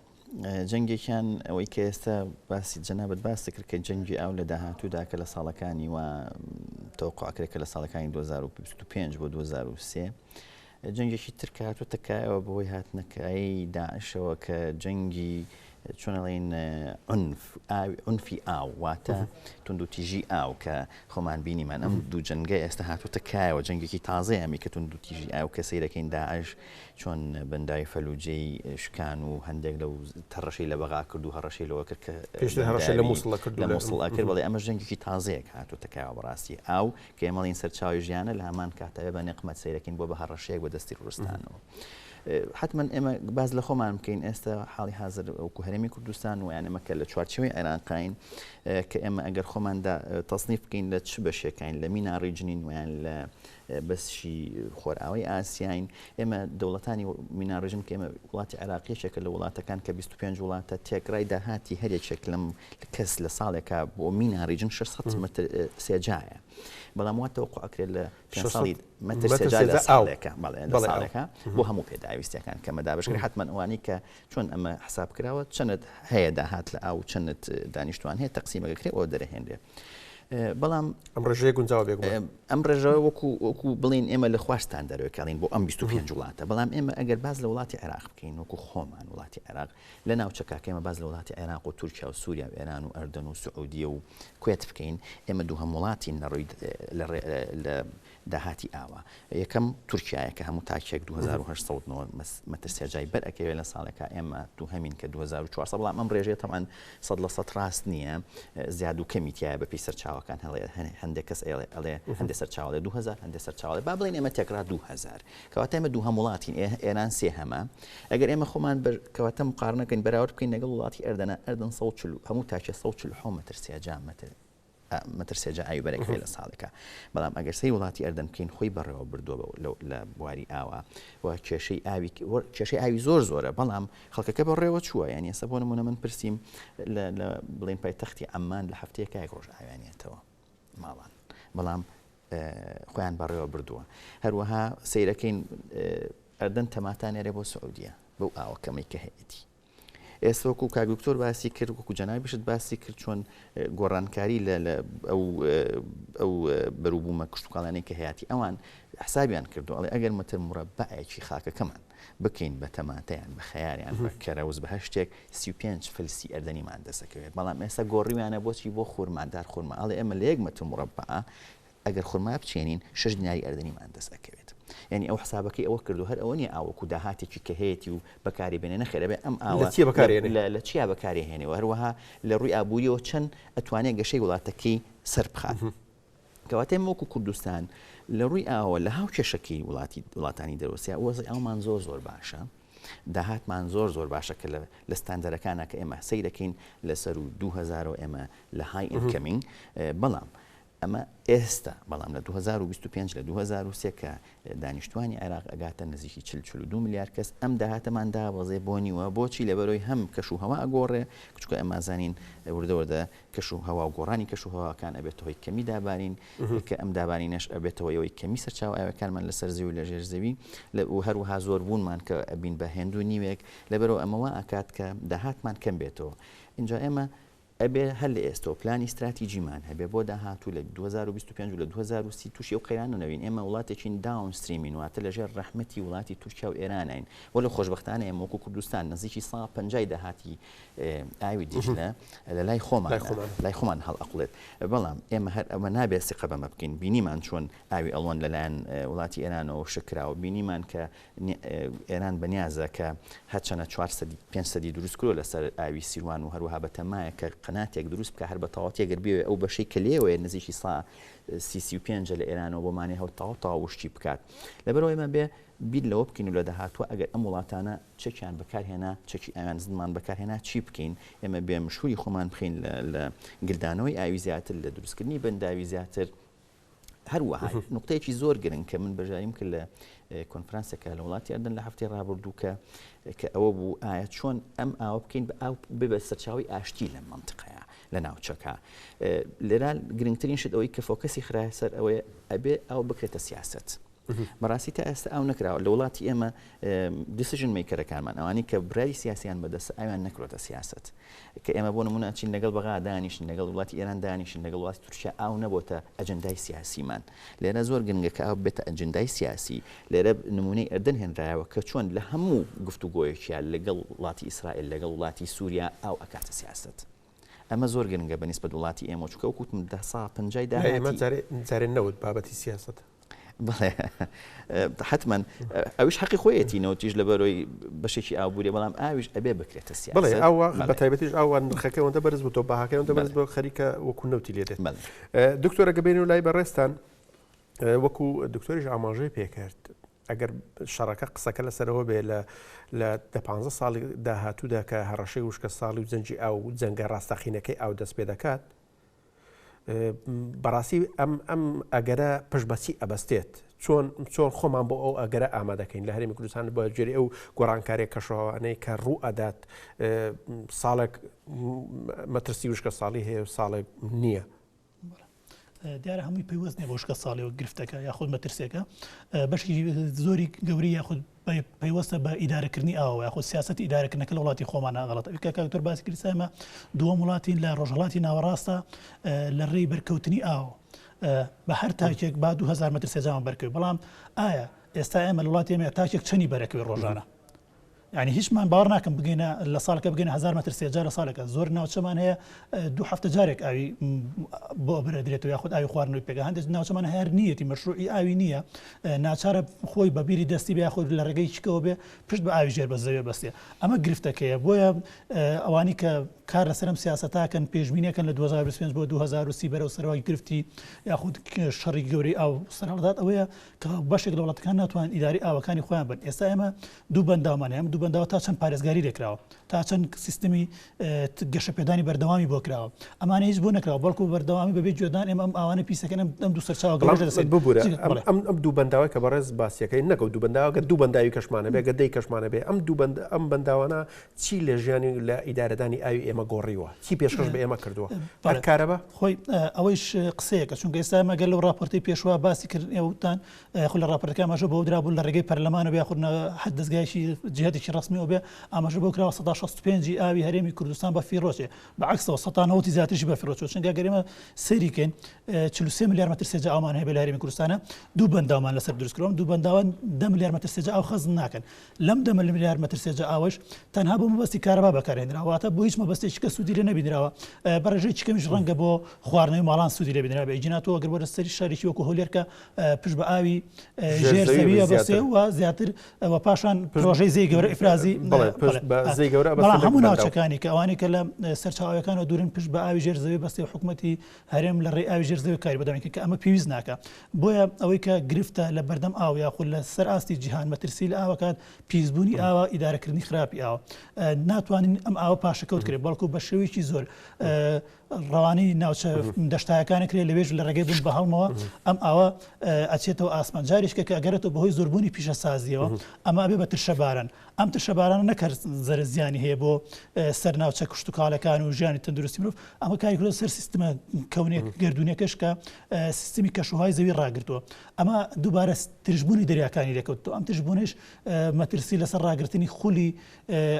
جەنگێکیان ئەوەی کە ئێستا باسی جەنابەت باس کرد کە جەنگی ئاو لە داهاتوودا کە لە ساڵەکانی و تەوقعکرێت کە لە ساڵەکانی 2025 بۆ 2023 جەنگێکی تر هاتووە تکایەوە بەهۆی هاتنەکایی داعشەوە کە جەنگی چۆنەڵێن عنفی ئاو واتە توندوتیژی ئاو کە خۆمان بینیمان ئەم دوو جەنگە ئێستا هاتووە تکایەوە جەنگێکی تازەیەمی کە توندوتیژی ئاو کە سەیرەکەین داعش چۆن بەندای فەلوجەی شکان و هەندێک لەو تەڕەشەی لە بەغا کرد و هەڕەشەی لەوە کرد کە هەڕەشەی لە مووسڵ کرد بەڵێ ئەمە جەنگێکی تازەیەک هاتووە تکایەوە بەڕاستی ئاو کە ئێمەڵین سەرچاوی ژیانە لە هەمان کاتەوە بە نقمەت سەیرەکەین بۆ بە هەڕەشەیەک بە دەستی ڕوستانەوە. حتمما ئێمە باز لە خۆمان بکەین ئێستا حاڵی حاضر وەکو هەرێمی کوردستان و یان ئەمەکە لە چوارچەوەی عێراقین کە ئێمە ئەگەر خۆماندا تەصنیف بکەین لە چ بەشێکین لە میناڕی جنین ویان لە بەسشی خۆرئاوی ئاسیاین ئێمە دەوڵەتانی میناڕژن کە ئێمە وڵاتی عێراقیەکە لە وڵاتەکان کە 25 وڵاتە تێکرای داهاتی هەرێکێک لەم کەس لە ساڵێکە بۆ میناڕیجن 600 متر سێجایە بەڵام واتە وەکو ئەکرێت لە ساڵی متر سێجا لە ساڵێکە ساڵێکە بۆ هەموو پێداویستەکان کە مەدابشکرێت حتمما ئەوانی کە چۆن ئەمە حساب کراوە چەند هەیە داهات لە ئاو چەند دانیشتوان هەیە تەقسیمەکەکرێت ئەوە دەرەهێنرێ بەڵام ئەم ڕێژەیە گونجاو بێ ئەم ڕێژەوە وەکو بڵین ئێمە لە خوارستان دەروێکڵین بۆ ئەم 25 وڵاتە بەڵام ئێمە ئەگەر باز لە وڵاتی عێراق بکەین وەکو خۆمان وڵاتی عێراق لە ناوچەکە ئێمە باز لە وڵاتی عێراق و تورکیا و سووریا و ئێران و ئەردن و سعودیە و کوێت بکەین ئێمە دوو هەم وڵاتی نەڕووی لە داهاتی ئاوە یەکەم تورکیایە کە هەموو تاکێک 2800 متر سێجای بەرئەکەوێت لە ساڵێکە ئێمە دوو هەمین کە 2400 بەڵام ئەم ڕێژەیە تەمان 100% ڕاست نییە زیاد و کەمیتیایە بەپی سەرچاوەکان هەندێک کەس ئەڵێ هەندێک سەرچاوڵێ 2000 هەندێک سەرچاوڵێ با بڵین ئێمە تێکرا 2000 کەواتە ئێمە دوو هەم وڵاتین ئێران سێ هەمە ئەگەر ئێمە خۆمان کەواتە مقارنەکەین بەراورد بکەین لەگەڵ وڵاتی ئەردن 140 هەموو تاکێ 140 متر سێجا متر سێجا ئاوی بەرەکەوێت لە ساڵێکە بەڵام ئەگەر سەی وڵاتی ئەردەن بکەین خۆی بەڕێوە بردووە لە بواری ئاوە و کێشەی ئاوی زۆر زۆرە بەڵام خەڵکەکە بەڕێوە چووە یانی ئێستا بۆ نمونە من پرسییم لە بڵێن پایتەختی عەمان لە هەفتەیەکە یەک ڕۆژ ئاویانێتەوە ماڵان بەڵام خۆیان بەڕێوە بردووە هەروەها سیرەکەین ئەردەن تەماتانێرێ بۆ سعودیە بەو ئاوەکەمەی کە هەیەی ئێستا وەکو کاگدکتۆر باسی کرد وەکو جەنابی بشت باسی کرد چۆن گۆڕانکاری ئەو بەروبوومە کشتتوکڵانەی کە هەیەی ئەوان حسابیان کردو ئەڵێ ئەگەر مەتر مرەبعێکی خاکەکەمان بکەین بە تەماتەیان بە خەیاریان بە کەرەوز بە هەشتێک 35 فلسی ئەردەنیمان دەسەکەوێت بەڵام ئێستا گۆڕیویانە بۆچی بۆ خورمادار خورما ئەڵێ ئێمە لە 1 مەتر مرەبع ئەگەر خورما بچێنین 6 دیناری ئەردەنیمان دەسەکەوێت یعنی ئەو حسابەکەی ئەوە کردو هەر ئەوە نیە ئاوەکو داهاتێکی کە هەیەی و بەکاری بێنێ نەخێرەبێ ئەم ئاوە لە چیا بەکاری هێنەوە هەروەها لە ڕووی ئابوووریەوە چەند ئەتوانێت گەشەی وڵاتەکەی سەر بخات کەواتە وەکو کوردستان لە ڕووی ئاوە لە هاو کێشەکەی وڵاتانی دەرۆسیا وەزی ئەومان زۆر باشە داهاتمان زۆر باشە کە لە ستاندەرەکانە کە ئێمە سەی دەکەین لەسەر و 2000 ئێمە لە های ئینکەمینگ بەڵام ئەمە ئێستا بەڵام لە 2025 لە 2023 کە دانیشتوانی عێراق ئەگاتە نزیکی 42 میلیارد کەس ئەم داهاتەمان دابەزێ بۆنیوە بۆچی لەبەرەوەی هەم کەش و هەوا ئەگۆڕێ کچکە ئەمازانین وردەوردە کەش و هەوا و گۆڕانی کەش و هەواکان ئەبێتەوەی کەمی دابارین کە ئەم دابارینەش ئەبێتەوەی کەمی سەرچاو ئاوەکانمان لەسەر زەوی و لە ژێر زەوی و هەروەها زۆر بوونمان کە ئەبین بە هێندوو نیوێک لەبەرەوە ئەمەوە ئاکات کە داهاتمان کەم بێتەوە اینجا ئێمە ئەبێ هەر لە ئێستا پلانی استراتیجیمان هەبێ بۆ داهاتوو لە 2025 و لە 2030 تووشی و قەیران نەوین ئێمە وڵاتێکین داون ستریمین واتە لەژێر ڕەحمەتی وڵاتی تورکیا و ئێرانین وەلە خۆشبەختانە ئێمە وەکو کوردستان نزیکی 150 داهاتی ئاوی دیژلە لە لای خۆمان هەڵئەقڵێت بەڵام ئێمە هەر ئەمە نابێت سقە بەمە بکەین بینیمان چۆن ئاوی ئەڵۆن لەلایەن وڵاتی ئێرانەوە شکراوە بینیمان کە ئێران بەنیازە کە هەرچەنە 500 دروست کرۆ لەسەر ئاوی سیروان و هەروەها بە تەمایە کە قەناتێک دروست بکە هەر بە تەواوەتێک گەربێ ئەو بەشەی کە لێوەیە نزیکی 35 لە ئێرانەوە بۆمانی هەوت تاوشتی بکات لەبەرەوەی ئێمە بێ بیر لەوە بکەین و لە داهاتوە ئەگەر ئەم وڵاتانە چەکیان بەکارهێنا چەکی ئاویان زنمان بەکارهێنا چی بکەین ئێمە بێ مشهوری خۆمان بخەین لە گلدانەوەی ئاوی زیاتر لە دروستکردنی بەنداوی زیاتر هەروەها نقطەیەکی زۆر گرنگ کە من بەژایم کرد لە کۆنفرانسێکە لە وڵاتی ئەردن لە هەفتەی ڕابردوو کە ئەوە بوو ئایا چۆن ئەم ئاوە بکەین بە ئاو ببە سەرچاوی ئاشتی لە منتقەیە لە ناوچەکە لێران گرنگترین شت ئەوەی کە فۆکەسی خرایە سەر ئەوەیە ئەبێ ئەو بکرێتە سیاست بەڕاستی تا ئێستا ئەو نەکراوە لە وڵاتی ئێمە دیسیژن میکەرەکانمان ئەوانی کە برای سیاسیان بەدەست ئاویان نەکرۆتە سیاست کە ئێمە بۆ نمونە چین لەگەڵ بەغا دانیشن لەگەڵ وڵاتی ئێران دانیشن لەگەڵ وڵاتی تورکیا ئاو نەبووتە ئەجەندای سیاسیمان لێرە زۆر گرنگە کە ئاو بێتە ئەجەندای سیاسی لێرە نمونەی ئەردن هێنرایەوە کە چۆن لە هەموو گفتوگۆیەکیان لەگەڵ وڵاتی ئیسرائیل لەگەڵ وڵاتی سووریا ئاو ئەکاتە سیاست ئەمە زۆر گرنگە بەنسبەت وڵاتی ئێمە چکە وەکوتم 150 داهاتی جارێ نەوت بابەتی سیاست بڵێ حتمما ئەوش حەقی خۆیەتی نەوتیش لەبەرەوەی بەشێکی ئابوووریە بەڵام ئاویش ئەبێ بکرێتە سیاست بڵێ ئەوە بە تایبەتیش ئەوان نرخەکەەوەندە بەرز بوو تۆ باهاکەەوەندە بەرز بۆ خەریکە وەکو نەوتی لێدێت دکتۆرە گەبێن و لای بەڕێستان وەکو دکتۆریش ئاماژەی پێکرد ئەگەر شەڕەکە قسەکە لەسەرەوە بێ لە 15 ساڵی داهاتوودا کە هەڕەشەی وشکە ساڵی و زەنجی ئاو و جەنگە ڕاستەقینەکەی ئاو دەست پێ دەکات بەڕاستی ئەم ئەگەرە پشبەچی ئەبەستێت چۆن خۆمان بۆ ئەو ئەگەرە ئامادەکەین لە هەرێمی کوردستان بە جێری ئەو گۆڕانکاریە کەشەوانەی کە ڕوو ئەدات ساڵێک مەترسی وشکە ساڵی هەیە و ساڵێک نییە دیارە هەمووی پێیوەست نیە بۆ وشکە ساڵیەوە گرفتەکە یاخود مەترسێکە بەشی زۆری گەوری یاخود پەیوەستە بە ئیدارەکردنی ئاوە یاخود سیاسەتی ئیدارەکردنەکە لە وڵاتی خۆمانە غەڵەتە کاکتۆر باسی کرد ئێمە دووەم وڵاتین لە ڕۆژهەڵاتی ناوەڕاستە لە ڕێی بەرکەوتنی ئاو بە هەر تاکێک با 2000 متر سێجامان بەرکەوێت بەڵام ئایا ئێستا ئێمە لە وڵاتی ئێمە تاکێک چەنی بەرەکەوێت ڕۆژانە يعني هیچمان باوەڕ ناکەم بگەینە لە ساڵەکە بگەینە 1000 متر سێجار لە ساڵەکە زۆر ناوچەمان هەیە 2 هەفتە جارێک ئاوی بۆ بەرەدرێتەوە یاخود ئاوی خواردنەوەی پێگە هەندێک ناوچەمان هەیە نیەتی مەشروعی ئاوی نییە ناچارە خۆی بە بیری دەستی بە یاخود لە ڕێگەی چکەوە بێ پشت بە ئاوی ژێر بە زەوێ بەستێ ئەمە گرفتەکەیە بۆیە ئەوانی کە کار لەسەرم سیاسەتاکەن پێشبینیەکەن لە 2025 بۆ 2030 بەرەو سەرەوەی گرفتی یاخود شەڕی گەورەی ئاو سەرهەڵدات ئەوەیە کە بەشێک لە وڵاتەکان ناتوانن ئیداری ئاوەکانی خۆیان بن ئێستا ئێمە دوو بەنداومان هەیە دوو دووبنداوە تا چەند پارێزگاری لێکراوە تا چەند سیستمی گەشەپێدانی بەردەوامی بۆ کراوە ئەمانە هیچ بۆ نەکراوە بەڵکو بەردەوامی بەبێ جۆدان ئێمە ئەم ئاوانە پیسەکەن ئەم دوو سەرچاوە ببوورە ئەم دوو بەنداوە کە بەڕێز باسیەکەی نەکە دوو بەنداوە دوو بەنداوی کەشمانە بێ گەدەی کەشمانە بێ ئەم بەنداوانە چی لە ژیانی لە ئیدارەدانی ئاوی ئێمە گۆڕیوە چی پێشکەش بە ئێمە کردووە کارەبە خۆی ئەوەیش قسەیەکە چونکە ئێستا مەگەر لەو راپۆرتی پێشوا باسی کرد ئێوتان خۆ لە راپۆرتەکە ئاماژە بۆ درابوو لە ڕێگەی پەرلەمانە بێ خودنە حد دەستگایشی جهتێکی ڕسمیەوە بێ ئاماژە بۆ کراوە 165 ئاوی هەرێمی کوردستان بە فیرۆچێ بەعکسەوە 190 زیاتریشی بە فیرۆچ چونکە گەرێمە سەریکەین 43 میلیارد مەتر سێجا ئاومان هەیە بە هەرێمی کوردستانە دوو بەنداومان لەسەر دروستکردوم دوو بەنداوان 10 میلیارد مەتر سێجا ئاو خەزم ناکەن لەم 10 میلیارد مەتر سێجا ئاوش تەنها بۆ مەبەستی کارەبا بەکارهێنراوە بۆ هیچ مەبەستێکی کە سوودی لێ نەبینراوە بەڕێژەی چکەمیش ڕەنگە بۆ خواردنەوەی ماڵان سوودی لێ بینراوە ئیجیناتەوە گەر بۆ سەری شارێکی وەکو هەولێرکە پشت بە ئاوی ژێرزەویە بەسێ و زیاتر و پاشان پرۆژەی زەی گەورە ئیفرازی بەڵام هەموو ناوچەکانی کە ئەوانەی کە لە سەرچاوەکانەوە دوورن پشت بە ئاوی ژێرزەوی بەستێ حکوومەتی هەرێم لە ڕێی ئاوی ژێرزەوی کاری بەدەمێنکە کە ئەمە پێویست ناکە بۆیە ئەوەی کە گرفتە لە بەردەم ئاو یاخود لە سەر ئاستی جیهان مەترسی لە ئاوەکات پیسبوونی ئاوە ئیدارەکردنی خراپی ئاوە ناتوانین ئەم ئاوە پاشەکەوت کرێت بەڵکو بە شێوەیەکی زۆر ڕەوانی ناوچە دەشتایەکانە کرێت لەوێژ لە ڕێگەی بوون بە هەڵمەوە ئەم ئاوە ئەچێتەوە ئاسمان جارێککە کە ئەگەرێتەوە بەهۆی زۆربوونی پیشە سازیەوە ئەمە بێ بە ترشەباران ئەم ترشەبارانە نەکرد زەرە زیانی هەیە بۆ سەر ناوچە کشتتوکاڵەکان و ژیانی تەندروستی مرۆڤ ئەمە کاری کرۆ سەر سیستمە کەونێک گردونیەکەش کە سیستمی کەشوهای زەوی ڕاگرتووە ئەمە دووبارە ترژبوونی دەریاکانی لێکەوتەوە ئەم ترژبوونش مەترسی لەسەر ڕاگررتنی خولی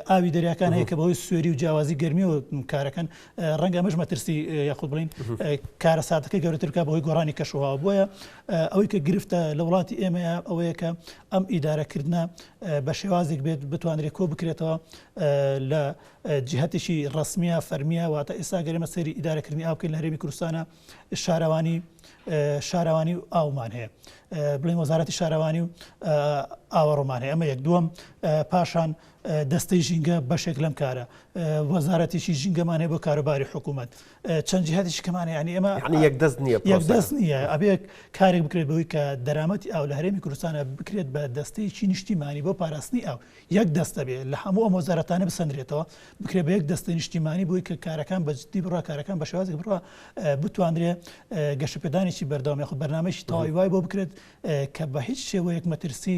ئاوی دەریاکان هەیە کە بەهۆی سوێری و جیاوازی گەرمیەوە کارەکەن ڕەنگە ئەمەش مەترسی یاخود بڵین کارە ساتەکەی گەورەتر بکە بەهۆی گۆڕانی کەشوها بۆیە ئەوەی کە گرفتە لە وڵاتی ئێمەیە ئەوەیە کە ئەم ئیدارەکردە بە شێوازێک بێت بتوانرێت کۆ بکرێتەوە لە جهتێکی ڕسمیە فەرمیە واتە ئێستا گەرێمە سەری ئیدارەکردنی ئاوکەین لە هەرێمی کوردستانە شاروانی ئاومان هەیە بڵین وەزارەتی شاروانی و ئاوەڕۆمان هەیە ئەمە یەک دووەم پاشان دەستەی ژینگە بەشێک لەم کارە وەزارەتیشی ژینگەمان هەیە بۆ کاروباری حکوومەت چەند جهاتیش کەمانە ینی ئێمە یەکدەست نییە ئەبێ کارێک بکرێت بەوەی کە دەرامەتی ئاو لە هەرێمی کوردستانە بکرێت بە دەستەیەکی نیشتیمانی بۆ پاراستنی ئاو یەک دەستە بێت لە هەموو ئەم وەزارەتانە بسەندرێتەوە بکرێت بە یەک دەستە نیشتیمانی بۆی کە کارەکان بەجددی بڕوا کارەکان بە شێوازێک بڕوا بتوانرێت گەشەپێدانێکی بەردەوام یاخود بەرنامەیەکی تەواوی وای بۆ بکرێت کە بە هیچ شێوەیەک مەترسی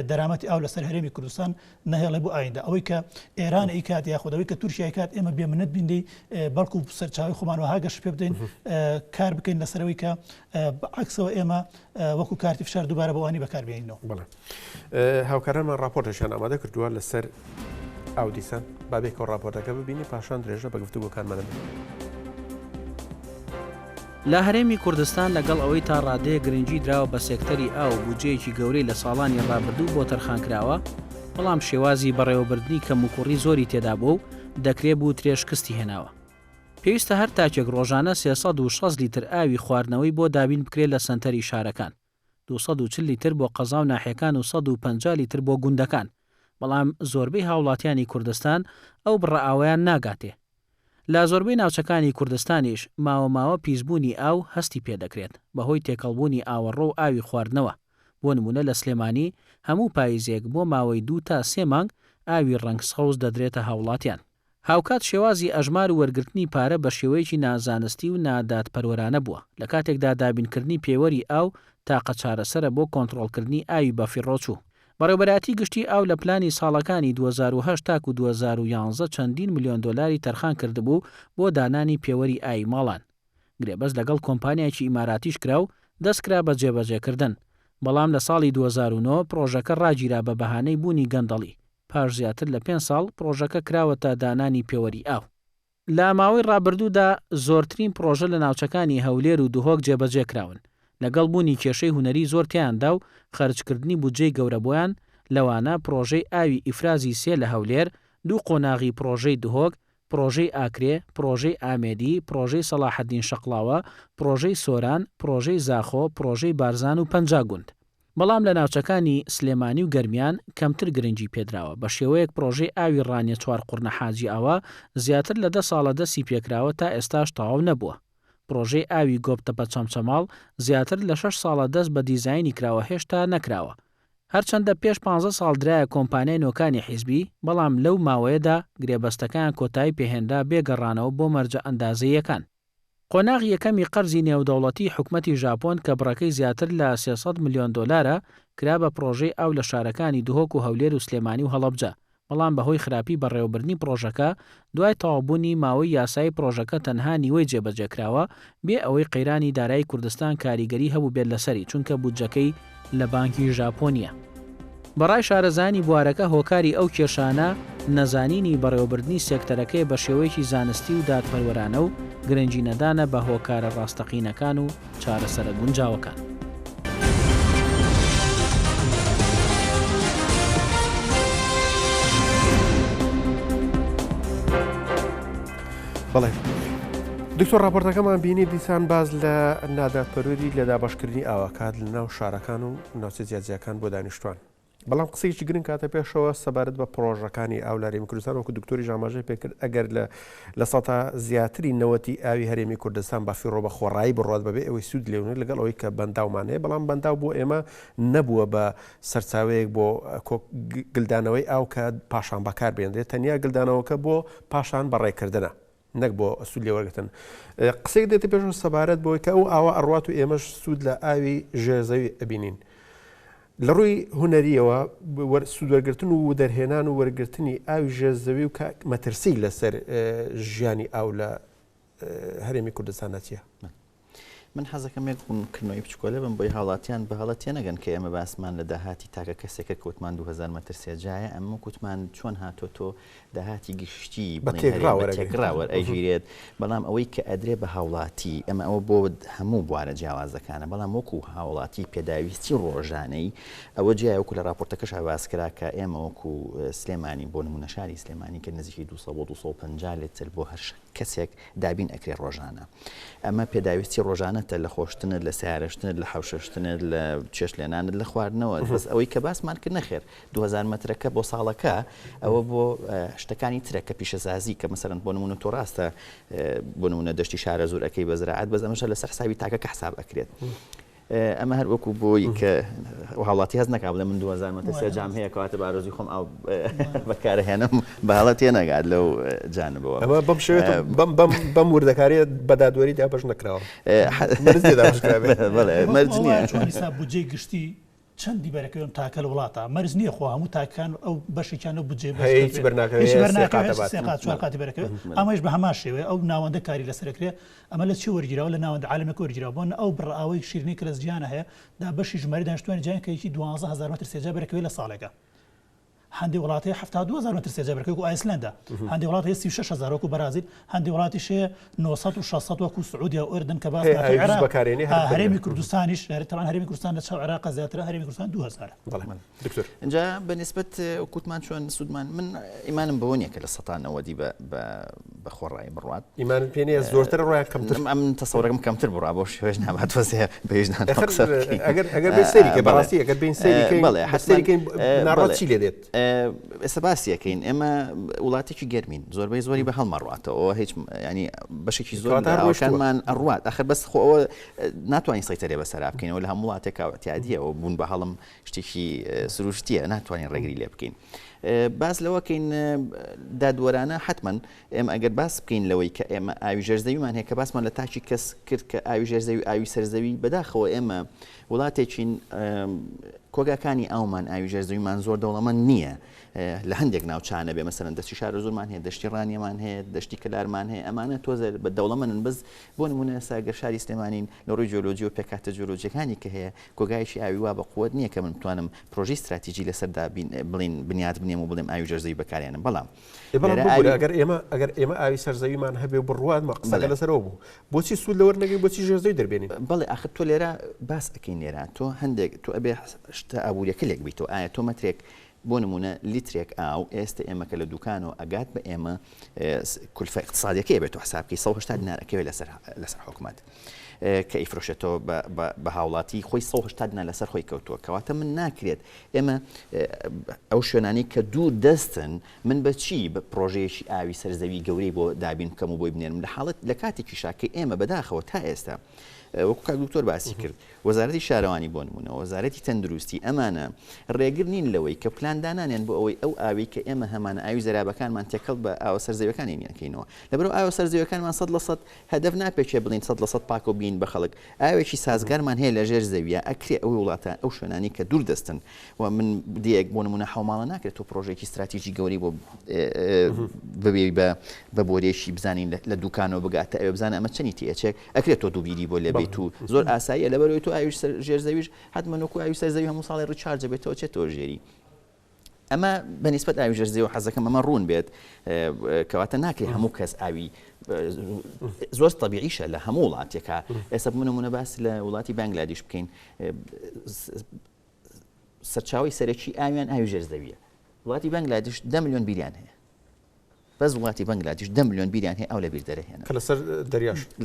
دەرامەتی ئاو لەسەر هەرێمی کوردستان نەهێڵێ بۆ ئایندا ئەوەی کە ئێران ئیکات یاخودەوەی کە تورکیا کات ئێمە بێمنەت بینی بەڵکو سەرچاوی خۆمان وها گەشت پێ بدەین کار بکەین لەسەرەوەی کە عکسەوە ئێمە وەکو کارتی فشار دووبارە بەوانی بەکاربێنینەوە هاوکارانمان راپۆرتێکیان ئامادە کردووە لەسەر ئاو دیسان بابێکەوە راپۆرتەکە ببینی پاشان درێژە بە گفتوگۆکانمانە لە هەرێمی کوردستان لەگەڵ ئەوەی تا ڕادەیە گرنگی دراوە بە سێکتەری ئاو بودجەیەکی گەورەی لە ساڵانی ڕابردوو بۆ تەرخانکراوە بەڵام شێوازی بەڕێوەبردننی کەم و کوڕی زۆری تێدا بوو و دەکرێت بوو ترێشکستی هێناوە پێویستە هەر تاکێک ڕۆژانە 360 لیتر ئاوی خواردنەوەی بۆ دابین بکرێت لە سنتەری شارەکان 240 لیتر بۆ قەزا و ناحیەکان و 150 لیتر بۆ گوندەکان بەڵام زۆربەی هاوڵاتیانی کوردستان ئەو بڕائاویان ناگاتێ لە زۆربەی ناوچەکانی کوردستانیش ماوە پیسبوونی ئاو هەستی پێدەکرێت بەهۆی تێکەڵبوونی ئاوەڕۆ و ئاوی خواردنەوە بۆ نمونە لە سلێمانی هەموو پاییزێک بۆ ماوەی 2 تا 3 مانگ ئاوی ڕەنگسەوز دەدرێتە هاوڵاتیان هاوکات شێوازی ئەژمار و وەرگرتنی پارە بە شێوەیەکی نازانستی و نادادپەروەرانە بووە لە کاتێکدا دابینکردنی پێوەری ئاو تاقە چارەسەرە بۆ کۆنتڕۆڵکردنی ئاوی بەفیڕۆچوو بەڕێوەبەراتی گشتی ئاو لە پلانی ساڵەکانی 2010 تا و 2011 چەندین ملیۆن دۆلاری تەرخان کردبوو بۆ دانانی پێوەری ئاوی ماڵان گرێبەز لەگەڵ کۆمپانیایکی ئیماراتیش کرا و دەستکرا بە جێبەجێکردن بەڵام لە ساڵی 2009 پرۆژەکە ڕاگیرا بە بەهانەی بوونی گەندەڵی پاش زیاتر لە 5 ساڵ پرۆژەکە کراوەتە دانانی پێوەری ئاو لە ماوەی ڕابردوودا زۆرترین پرۆژە لە ناوچەکانی هەولێر و دوهۆک جێبەجێ کراون لەگەڵ بوونی کێشەی هوەری زۆر تیاندا و خەرجکردنی بودجەی گەورە بۆیان لەوانە پرۆژەی ئاوی ئیفرازی 3 لە هەولێر 2 قۆناغی پرۆژەی دوهۆک پرۆژەی ئاکرێ پرۆژەی ئامێدی پرۆژەی سەلاحەدین شەقڵاوە پرۆژەی سۆران پرۆژەی زاخۆ پرۆژەی بارزان و پەنجاگوند بەڵام لە ناوچەکانی سلێمانی و گەرمیان کەمتر گرنگی پێدراوە بە شێوەیەک پرۆژەی ئاوی ڕانیە 4 قورنە حاجی ئاوا زیاتر لە 10 ساڵە دەستی پێکراوە تا ئێستاش تەواو نەبووە پرۆژەی ئاوی گۆبتەپە چەمچەماڵ زیاتر لە 6 ساڵە دەست بە دیزاینی کراوە هێشتا نەکراوە هەرچەندە پێش 15 ساڵ درایە کۆمپانیای نۆکانی حیزبی، بەڵام لەو ماوەیەدا گرێبەستەکان کۆتایی پێهێندا بێگەڕانەوە بۆ مەرجە ئەندازەیەکان. قۆناغ یەکەمی قەرزی نێودەوڵەتی حکومەتی ژاپۆن کە بڕەکەی زیاتر لە 300 ملیۆن دۆلارە کرا بە پرۆژەی ئاو لە شارەکانی دهۆک و هەولێر و سلێمانی و هەڵەبجە، بەڵام بەهۆی خراپی بەڕێوەبردنی پرۆژەکە دوای تەواوبوونی ماوەی یاسای پرۆژەکە تەنها نیوەی جێبەجێکراوە بێ ئەوەی قەیرانی دارایی کوردستان کاریگەری هەبوو بێت لەسەری، چونکە بودجەکەی لە بانکی ژاپۆنیە. بەڕای شارەزانی بوارەکە هۆکاری ئەو کێشانە نەزانینی بەڕێوەبردنی سێکتەرەکەی بە شێوەیەکی زانستی و دادپەروەرانە و گرنگی نەدانە بە هۆکارە ڕاستەقینەکان و چارەسەرە گونجاوەکان. بەڵێ دکتۆر راپۆرتەکەمان بینی دیسان باز لە نادادپەروەری لە دابەشکردنی ئاواکات لە ناو شارەکان و ناوچە جیاجیەکان بۆ دانیشتوان. بەڵام قسەیەکی گرنگ کاتە پێشەوە سەبارەت بە پرۆژەکانی ئاو لە هەرێمی کوردستان وەکو دکتۆری ژاماژەی پێکرد ئەگەر لە سەتا زیاتری نەوەتی ئاوی هەرێمی کوردستان بە فیڕۆ بە خۆڕایی بڕات بەبێ ئەوەی سوود لێونێت لەگەڵ ئەوەی کە بەنداومان هەیە، بەڵام بەنداو بۆ ئێمە نەبووە بە سەرچاوەیەک بۆ گلدانەوەی ئاو کە پاشان بەکار بێنرێت، تەنیا گلدانەوەکە بۆ پاشان بەڕێکردنە نەک بۆ سوود لێوەرگتن. قسەی دێتە پێشەوە سەبارەت بۆی کە ئەو ئاوە ئەڕوات و ئێمەش سوود لە ئاوی ژێرزەوی ئەبینین. لە ڕووی هوەریەوە سوودوەرگرتن و دەرهێنان و وەرگرتنی ئاوی ژێرزەوی و مەترسی لەسەر ژیانی ئاو لە هەرێمی کوردستانە چییە؟ من حەزەکەم یەک ڕوونکردنەوەی بچکۆلە بم بۆی هاوڵاتیان بەهەڵەتێ نەگەن کە ئێمە باسمان لە داهاتی تاکە کەسێکە کەوتمان 2000 مەتر سێجایە، ئەمە کوتمان چۆن هاتۆ تۆ داهاتی گشتی تێکراوە ئەیگیرێت، بەڵام ئەوەی کە ئەدرێ بە هاوڵاتی ئەمە ئەوە بۆ هەموو بوارە جیاوازەکانە، بەڵام وەکو هاوڵاتی پێداویستی ڕۆژانەی ئەوە جیای وەکو لە راپۆرتەکەش باسکرا کە ئێمە وەکو سلێمانی بۆ نمونە شاری سلێمانی کە نزیکی 250 لتر بۆ هەر کەسێک دابین ئەکرێ ڕۆژانە. ئەمە پێداویستی ڕۆژانەتە لە خۆشتنت، لە سیارشتنت، لە حوشەشتنت، لە چێش لێنانت، لە خواردنەوە. بەس ئەوەی کە باسمان کرد نەخێر 2000 مەترەکە بۆ ساڵەکە ئەوە بۆ شتەکانی ترەکە پیشەسازی کە مەسەرەن بۆ نمونە تۆ ڕاستە بۆ نمونە دەشتی شارە زۆر ئەەکەی بە زراعەت، بەس ئەمەشە لەسەر حسابی تاکە حساب ئەکرێت. ئەمە هەر وەکو بۆی کە هاوڵاتی هەز نەکا بڵێ من 2000 مەتر سێجام هەیە کەواتە بارۆزی خۆم ئەو بەکارهێنم بەهاڵە تێنەگات لەو جانبەوە. ئەمە بەم شێوێت بەم وردەکاریە بەدادوەری دابش نەکراوە مەرج نییە حساب بودجەی گشتی چەندی بەرەکەوێن تاکە لە وڵاتە مەرز نییە خۆ هەموو تاکان ئەو بەشێکیانە بودجێ قاتی بەرەکەوێت ئەمەش بە هەمان شێوێ ئەو ناوەندە کاری لەسەرکرێ ئەمە لە چی وەرگیراوە لە ناوەندە عالەمەکە وەرگیراوە بۆن ئەو بڕئاوەی شیرینی کە لە زیانە هەیە دا بەشی ژماری دانیشتوانی جیان کە یەکی 12000 مەتر سێجا بەرەکەوێت لە ساڵێکە. هەندی وڵاتی 72000 مەتر سێجا بەرەکەوێت و ئایسلەندا، هەندی وڵاتی 36000 وەکو بەرازیل، هەندی وڵاتی شێ 900 و 600 وەکو سعودیا و ئوردن کە باس هەرێمی کوردستانیش تەمان هەرێمی کوردستان لە چاو عێراق زیاترە، هەرێمی کوردستان 2000. اینجا بەنسبەت کوتمان چۆن سوودمان من ئیمانم بەوە نییە کە لە سەتانەوەدی بە خۆڕایی بڕات، ئیمانم پێ نییە زۆرتر ڕۆیان کەمتر، ئەم تەسەوڕەکەم کەمتر بڕا بۆ شێوەش نابات وەزێ بەهێژنان ئەگەر بێسەری کە بەڕاستی ئەگەر بین سەریکەین بەڵێ حەسەریکەین ناڕات چی لێ دێت؟ ئێستا باسیەکەین ئێمە وڵاتێکی گەرمین زۆربەی زۆری بە هەڵمەڕاتەوە هیچ ینی بەشێکی زۆر ئەوشانمان ئەڕوات ئەخر بەس خۆەوە ناتوانین سەیتەرێ بەسەر بکەینەوە لە هەموو وڵاتێکە ئەتیادیەوە بوون بە هەڵم شتێکی سروشتیە ناتوانین ڕێگری لێ بکەین. باس لەوەکەین دادوەرانە حتمما ئێمە ئەگەر باس بکەین لەوەی کە ئێمە ئاوی ژێرزەویمان هەیە کە باسمان لە تاکی کەس کرد کە ئاوی ژێرزەوی ئاوی سەرزەوی بەداخەوە ئێمە وڵاتێکین کۆگاکانی ئەومان ئاوی ژێرزەویمان زۆر دەوڵەمەند نییە لە هەندێک ناوچانە بێ مەسەرەن دەستی شارە زۆرمان هەیە، دەشتی ڕانیەمان هەیە، دەشتی کەلارمان هەیە، ئەمانە تۆزە بە دەوڵەمەندن بەس بۆ نمونە ئێستا شاری سلێمانین لە ڕووی جیۆلۆجی و پێکاتە جیۆلۆجیەکانی کە هەیە کۆگایشی ئاوی وا بە قووەت نییە کە من بتوانم پرۆژەی استراتیژی لەسەردا بڵین بنیاد بنێم و بڵێم ئاوی ژێرزەوی بەکارێنم. بەڵام ئەگەر ئێمە ئاوی سەرزەویمان هەبێ بڕوات مەقسەکە لەسەرەوە بوو بۆچی سوود لەوەر نەگەی بۆچی ژێرزەوی دەربێنین؟ بەڵێ ئاخر تۆ لێرە باس ئەەکەین لێرە تۆ هەندێک تۆ ئەبێ شتە ئابوووریەکە لێک بیتەوە ئایا تۆ مەترێک بۆ نمونە لیترێک ئاو ئێستا ئێمە کە لە دوکانەوە ئەگات بە ئێمە کولفە اقتصادیەکەی بێت و حسابکەی 180 دینارەکەوێت لەسەر حکومەت کە ئیفرۆشێتەوە بە هاوڵاتی خۆی 180 دینار لەسەر خۆی کەوتووە کەواتە من ناکرێت ئێمە ئەو شوێنانی کە دوور دەستن من بەچی بە پرۆژەیەکی ئاوی سەرزەوی گەورەی بۆ دابین بکەم و بۆی بنێرم لە حاڵەت لە کاتێکی شاکەی ئێمە بەداخەوە تا ئێستا وەکو کاک دکتۆر باسی کرد وەزارەتی شارەوانی بۆ نمونە وەزارەتی تەندروستی ئەمانە ڕێگر نین لەوەی کە پلاندانانیان بۆ ئەوەی ئەو ئاوی کە ئێمە هەمانە ئاوی زەرابەکانمان تێکەڵ بە ئاوە سەرزەویەکانیانکەینەوە لەبەرەوە ئاوە سەرزەویەکانمان 100% هەدەف ناپێکێ بڵین 100% پاک و بین بە خەڵک ئاوێکی سازگارمان هەیە لە ژێر زەویە ئەکرێ ئەو وڵاتە ئەو شوێنانی کە دوور دەستن و من دیەک بۆ نمونە حوماڵە ناکرێت تۆ پرۆژێکی استراتیژی گەوری بۆ ببێ بە بۆرێشی بزانین لە دوکانەوە بگاتە ئەوێ بزانە ئەمە چەنی تێچێک ئەکرێت تۆ دووبیری بۆ لێبیت و زۆر ئاساییە لەبەرەوەی تۆ ئاویش ژێر زەویش حتممە نۆکو ئاوی سەر زەوی هەموو ساڵی ڕچارجە بێتەوە چێتەوە ژێری ئەمە بەنسبەت ئاوی ژێر زەوی و حەزەکەم ئەمە ڕوون بێت کەواتە ناکرێت هەموو کەس ئاوی زۆر طبیعیشە لە هەموو وڵاتێکە ئێستا بمونە باس لە وڵاتی بانگلادیش بکەین سەرچاوی سەرەکی ئاویان ئاوی ژێر زەویە وڵاتی بانگلادیش 10 ملیۆن بیریان هەیە بەس وڵاتی بانگلادیش 10 ملیۆن بیریان هەیە ئەو لە بیر دەرەهێنن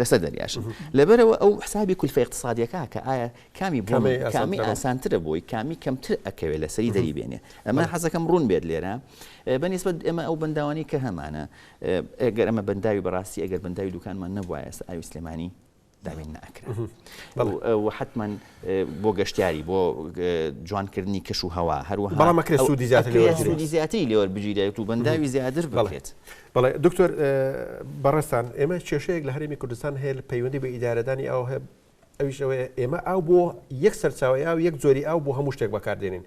لەسەر دەریاش لەبەرەوە ئەو حسابی کولفە اقتصادیەکە کە ئایا کامی کامی ئاسانترە بۆی کامی کەمتر ئەکەوێت لەسەری دەری بێنێ ئەمە حەزەکەم ڕوون بێت لێرە بەنسبەت ئێمە ئەو بەنداوانی کە هەمانە ئەگەر ئەمە بەنداوی بەڕاستی ئەگەر بەنداوی دوکانمان نەبووە ئێستا ئاوی سلێمانی دامین ناکرێت و حتمما بۆ گەشتیاری بۆ جوانکردنی کەش و هەوا هەروەها بەڵام ئەکرێت سوودی زیاتری لێوە بگیرێت و بەنداوی زیاتر بڵێت بەڵێ دکتۆر بەڕێستان ئێمە کێشەیەک لە هەرێمی کوردستان هەیە پەیوەندی بە ئیدارەدانی ئەو هەیە ئەویش ئەوەیە ئێمە ئاو بۆ یەک سەرچاوی ئاو یەک جۆری ئاو بۆ هەموو شتێک بەکاردێنین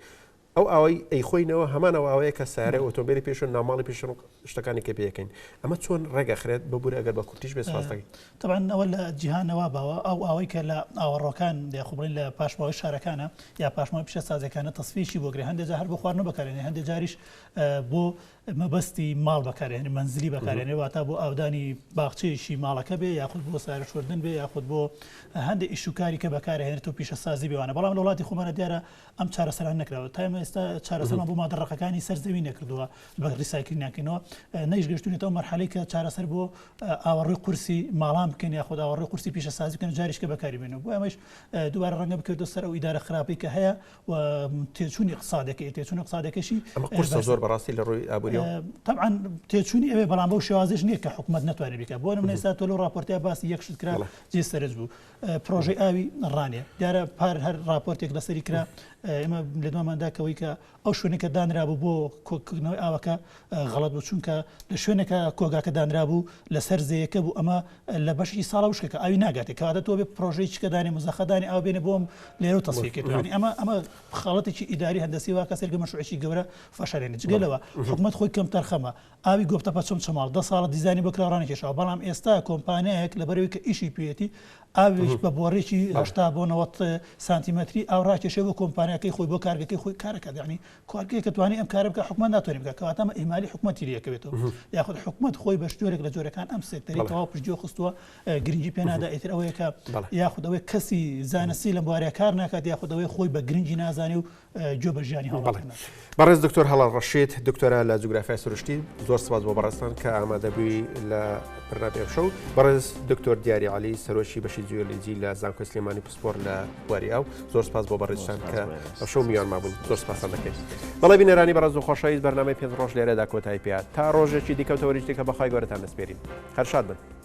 ئەو ئاوەی ئەیخۆینەوە هەمانەوە ئاوەیە کە سیارە ئۆتۆمبیلی پێشن ناماڵی پێشن شتەکانی کە پێەکەین ئەمە چۆن ڕێگەخرێت ببوورە ئەگەر بە کورتیش بێ سپاسەکەی طبعا ئەوە لە جیهانەوە باوە ئەو ئاوەی کە لە ئاوەڕۆکان یاخوبڵین لە پاشماوەی شارەکانە یا پاشماوەی پیشە سازەکانە تەسفیشی بۆ گرێ هەندێک جار هەر بۆ خواردنەوە بەکارێنێ هەندێک جاریش بۆ مەبەستی ماڵ بەکارێنێ منزلی بەکارێنێ واتە بۆ ئاودانی باخچەیەشی ماڵەکە بێ یاخود بۆ سارە شوردن بێ یاخود بۆ هەندێک ئیشوکاری کە بەکارهێنێت و پیشە سازی بێوانە بەڵام لە وڵاتی خۆمانە دیارە ئەم چارەسەران نەکراوە تا ئێمە ئێستا چارەسەرمان بۆ مادەڕەقەکانی سەرزەوی نەکردووە بە ریسایکلینەکەینەوە نەیش گەشتونێتەوە مەرحەلەی کە چارەسەر بۆ ئاوەڕێی قورسی ماڵام بکەن یاخود ئاوەڕێی قورسی پیشە سازی بکەن جاریش کە بەکاری بێنەوە بۆ ئەمەش دووبارە ڕەنگە بکردو سەر ئەو ئیدارە خراپەی کە هەیە و تێچوونی اقتصادەکەشی ئەمە قورسە زۆر بەڕاستی لە ڕووی ئابووریەوە طبعا تێچوونی ئەوێ بەڵام بەو شێوازش نییە کە حکوومەت ناتوانێت بکە بۆ نمونە ئێستا تۆ لەو راپۆرتیا باسی یەکشت کرا جێ سەرنج بوو پرۆژەی ئاوی ڕانێ دیارە پار هەر راپۆرتێک لەسەری کرا ئێمە لە دوامانداکەوەی کە ئەو شوێنێکە دانرابوو بۆ کۆکردنەوەی ئاوەکە غەڵەت بوو چونکە لە شوێنێکە کۆگاکە دانرابوو لەسەر زەیەکە بوو ئەمە لە بەشی ساڵە وشکەکە ئاوی ناگاتێت کەواتە تۆ بێ پرۆژەی چکەدانی مزەخەدانی ئاو بێنێ بۆم لێرە و تەسفیرکردنی ئەمە خاڵەتێکی ئیداری هەندەسی وا کە سەرگە مەشروعێکی گەورە فەشارێنێت جگەلەوە حکوومەت خۆی کەم تەرخەمە ئاوی گۆفتە پەچەم چەماڵ 10 ساڵە دیزانی بۆ کراڕانێکێشەوە بەڵام ئێستا کۆمپانیایەک لەبەرەوەی کە ئیشی پێێتی ئاویش بە بۆڕێکی 80 بۆ 90 سانتیمەتری ئاو ڕاکێشێ بۆ کۆمپانیەکەی خۆی بۆ کارگەکەی خۆی کارەکە یعنی کارگەیە کە توانی ئەم کارە بکە حکوومەت ناتوانێت بکات کەواتە ئەمە ئیمالی حکوومەتی لەکەوێتەوە یاخود حکوومەت خۆی بە شتێک لە جۆرەکان ئەم سێکتەری تەواو پشتگوێ خستووە گرنگی پێنادا ئیتر ئەوەیە کە یاخود ئەوەی کەسی زانستی لەم بوارەیە کار ناکات یاخود ئەوەی خۆی بە گرنگی نازانێ و گوێ بە ژیانی هەڵبەڵێت بەڕێز دکتۆر هەڵال ڕەشید دکتۆرە لە جوگرافیای سروشتی زۆر سپاس بۆ بەڕێستان کە ئامادەبووی لە بەرنامەی ئەمشەو بەڕێز دکتۆر دیاری عەلی سەرۆکی بەشی جیۆلۆجی لە زانکۆی سلێمانی پسپۆر لە بواری ئاو زۆر سپاس بۆ بەڕێزتان کە ئەمشەو میوان مابوون زۆر سپاسان دەکەین بەڵێ بینەرانی بەڕێز و خۆشەویست بەرنامەی 5 ڕۆژ لێرەدا کۆتایی پێات تا ڕۆژێکی دیکە و تەوەریش دیکە بەخوای گەورەتان دەسپێرین هەر شاد بن